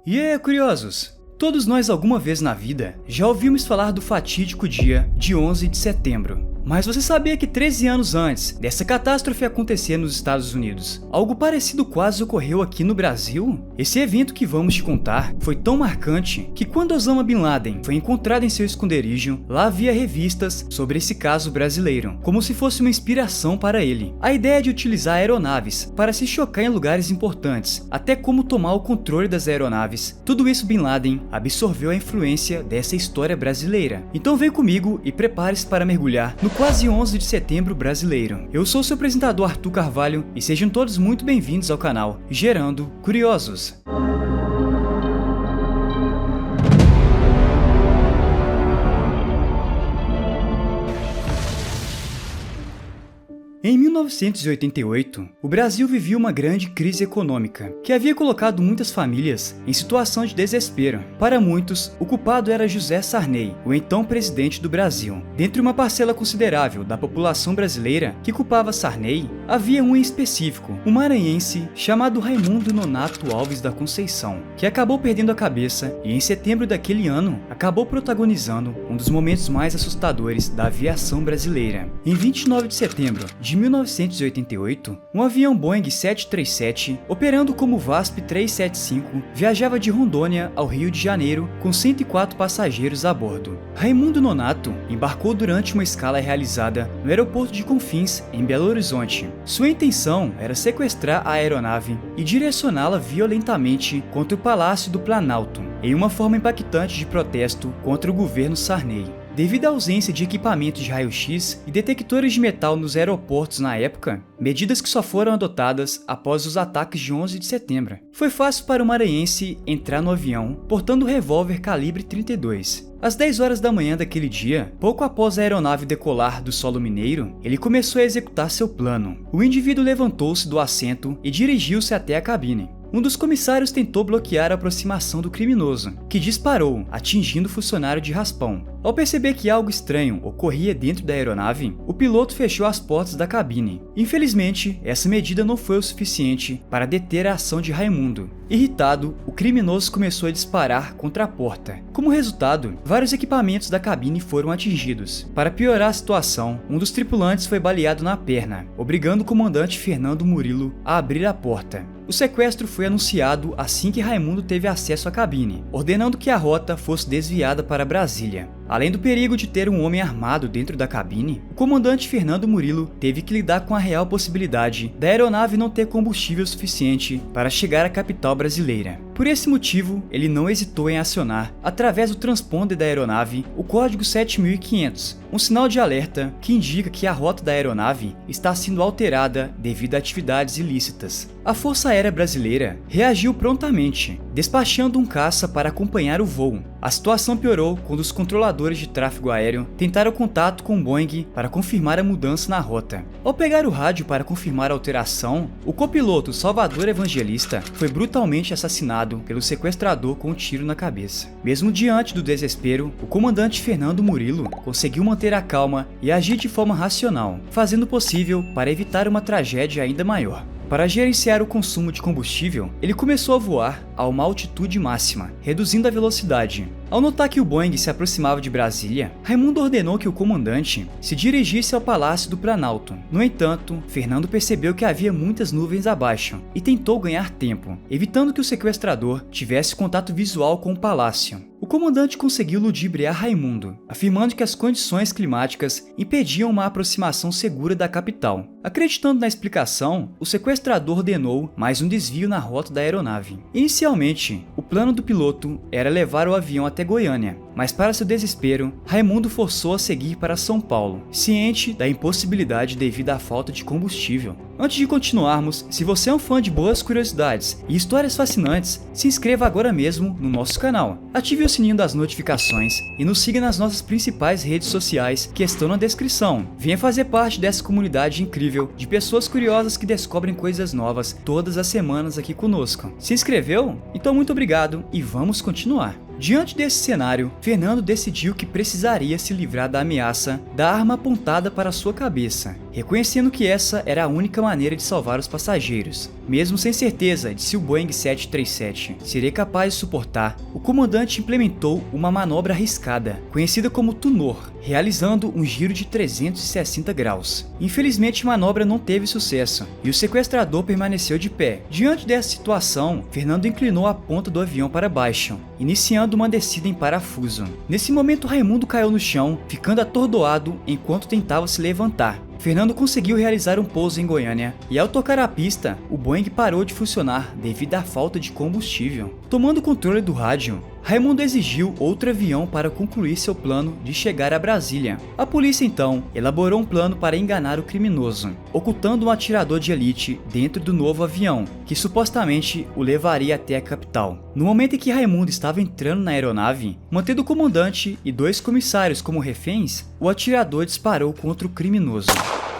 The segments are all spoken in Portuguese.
E aí, curiosos? Todos nós alguma vez na vida já ouvimos falar do fatídico dia de 11 de setembro. Mas você sabia que 13 anos antes dessa catástrofe acontecer nos Estados Unidos, algo parecido quase ocorreu aqui no Brasil? Esse evento que vamos te contar foi tão marcante que quando Osama Bin Laden foi encontrado em seu esconderijo, lá havia revistas sobre esse caso brasileiro, como se fosse uma inspiração para ele. A ideia de utilizar aeronaves para se chocar em lugares importantes, até como tomar o controle das aeronaves, tudo isso Bin Laden absorveu a influência dessa história brasileira. Então vem comigo e prepare-se para mergulhar no quase 11 de setembro brasileiro. Eu sou seu apresentador Arthur Carvalho e sejam todos muito bem-vindos ao canal Gerando Curiosos. Em 1988, o Brasil vivia uma grande crise econômica, que havia colocado muitas famílias em situação de desespero. Para muitos, o culpado era José Sarney, o então presidente do Brasil. Dentre uma parcela considerável da população brasileira que culpava Sarney, havia um em específico, um maranhense chamado Raimundo Nonato Alves da Conceição, que acabou perdendo a cabeça e em setembro daquele ano, acabou protagonizando um dos momentos mais assustadores da aviação brasileira. Em 29 de setembro de 1988, um avião Boeing 737, operando como VASP 375, viajava de Rondônia ao Rio de Janeiro com 104 passageiros a bordo. Raimundo Nonato embarcou durante uma escala realizada no aeroporto de Confins, em Belo Horizonte. Sua intenção era sequestrar a aeronave e direcioná-la violentamente contra o Palácio do Planalto, em uma forma impactante de protesto contra o governo Sarney. Devido à ausência de equipamentos de raio-x e detectores de metal nos aeroportos na época, medidas que só foram adotadas após os ataques de 11 de setembro, foi fácil para o maranhense entrar no avião portando o revólver calibre 32. Às 10 horas da manhã daquele dia, pouco após a aeronave decolar do solo mineiro, ele começou a executar seu plano. O indivíduo levantou-se do assento e dirigiu-se até a cabine. Um dos comissários tentou bloquear a aproximação do criminoso, que disparou, atingindo o funcionário de raspão. Ao perceber que algo estranho ocorria dentro da aeronave, o piloto fechou as portas da cabine. Infelizmente, essa medida não foi o suficiente para deter a ação de Raimundo. Irritado, o criminoso começou a disparar contra a porta. Como resultado, vários equipamentos da cabine foram atingidos. Para piorar a situação, um dos tripulantes foi baleado na perna, obrigando o comandante Fernando Murilo a abrir a porta. O sequestro foi anunciado assim que Raimundo teve acesso à cabine, ordenando que a rota fosse desviada para Brasília. Além do perigo de ter um homem armado dentro da cabine, o comandante Fernando Murilo teve que lidar com a real possibilidade da aeronave não ter combustível suficiente para chegar à capital brasileira. Por esse motivo, ele não hesitou em acionar, através do transponder da aeronave, o código 7500, um sinal de alerta que indica que a rota da aeronave está sendo alterada devido a atividades ilícitas. A Força Aérea Brasileira reagiu prontamente, despachando um caça para acompanhar o voo. A situação piorou quando os controladores de tráfego aéreo tentaram contato com o Boeing para confirmar a mudança na rota. Ao pegar o rádio para confirmar a alteração, o copiloto Salvador Evangelista foi brutalmente assassinado pelo sequestrador com um tiro na cabeça. Mesmo diante do desespero, o comandante Fernando Murilo conseguiu manter a calma e agir de forma racional, fazendo o possível para evitar uma tragédia ainda maior. Para gerenciar o consumo de combustível, ele começou a voar a uma altitude máxima, reduzindo a velocidade. Ao notar que o Boeing se aproximava de Brasília, Raimundo ordenou que o comandante se dirigisse ao Palácio do Planalto. No entanto, Fernando percebeu que havia muitas nuvens abaixo e tentou ganhar tempo, evitando que o sequestrador tivesse contato visual com o palácio. O comandante conseguiu ludibriar Raimundo, afirmando que as condições climáticas impediam uma aproximação segura da capital. Acreditando na explicação, o sequestrador ordenou mais um desvio na rota da aeronave. Inicialmente, o plano do piloto era levar o avião até Goiânia, mas para seu desespero, Raimundo forçou a seguir para São Paulo, ciente da impossibilidade devido à falta de combustível. Antes de continuarmos, se você é um fã de boas curiosidades e histórias fascinantes, se inscreva agora mesmo no nosso canal. Ative o sininho das notificações e nos siga nas nossas principais redes sociais que estão na descrição. Venha fazer parte dessa comunidade incrível de pessoas curiosas que descobrem coisas novas todas as semanas aqui conosco. Se inscreveu? Então muito obrigado e vamos continuar. Diante desse cenário, Fernando decidiu que precisaria se livrar da ameaça da arma apontada para sua cabeça, reconhecendo que essa era a única maneira de salvar os passageiros. Mesmo sem certeza de se o Boeing 737 seria capaz de suportar, o comandante implementou uma manobra arriscada, conhecida como Tunor, realizando um giro de 360 graus. Infelizmente, a manobra não teve sucesso e o sequestrador permaneceu de pé. Diante dessa situação, Fernando inclinou a ponta do avião para baixo, iniciando uma descida em parafuso. Nesse momento, Raimundo caiu no chão, ficando atordoado enquanto tentava se levantar. Fernando conseguiu realizar um pouso em Goiânia e, ao tocar a pista, o Boeing parou de funcionar devido à falta de combustível. Tomando o controle do rádio, Raimundo exigiu outro avião para concluir seu plano de chegar a Brasília. A polícia então elaborou um plano para enganar o criminoso, ocultando um atirador de elite dentro do novo avião, que supostamente o levaria até a capital. No momento em que Raimundo estava entrando na aeronave, mantendo o comandante e 2 comissários como reféns, o atirador disparou contra o criminoso.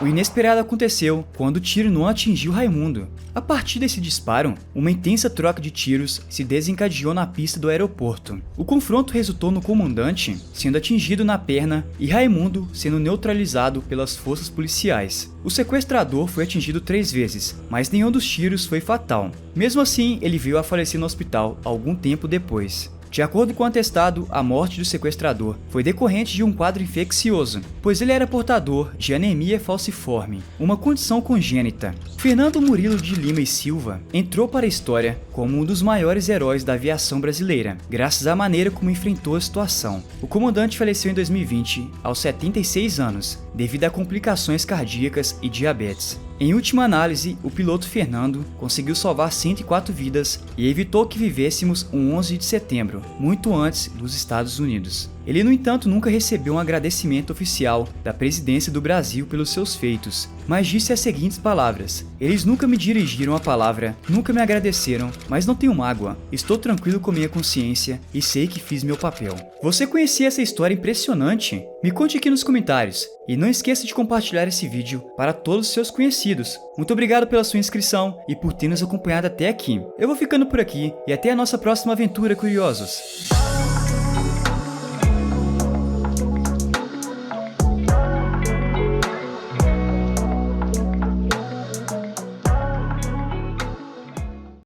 O inesperado aconteceu quando o tiro não atingiu Raimundo. A partir desse disparo, uma intensa troca de tiros se desencadeou na pista do aeroporto. O confronto resultou no comandante sendo atingido na perna e Raimundo sendo neutralizado pelas forças policiais. O sequestrador foi atingido 3 vezes, mas nenhum dos tiros foi fatal. Mesmo assim, ele veio a falecer no hospital algum tempo depois. De acordo com o atestado, a morte do sequestrador foi decorrente de um quadro infeccioso, pois ele era portador de anemia falciforme, uma condição congênita. Fernando Murilo de Lima e Silva entrou para a história como um dos maiores heróis da aviação brasileira, graças à maneira como enfrentou a situação. O comandante faleceu em 2020, aos 76 anos, devido a complicações cardíacas e diabetes. Em última análise, o piloto Fernando conseguiu salvar 104 vidas e evitou que vivêssemos um 11 de setembro, muito antes dos Estados Unidos. Ele, no entanto, nunca recebeu um agradecimento oficial da presidência do Brasil pelos seus feitos, mas disse as seguintes palavras: "Eles nunca me dirigiram a palavra, nunca me agradeceram, mas não tenho mágoa, estou tranquilo com minha consciência e sei que fiz meu papel." Você conhecia essa história impressionante? Me conte aqui nos comentários e não esqueça de compartilhar esse vídeo para todos os seus conhecidos. Muito obrigado pela sua inscrição e por ter nos acompanhado até aqui. Eu vou ficando por aqui e até a nossa próxima aventura, curiosos!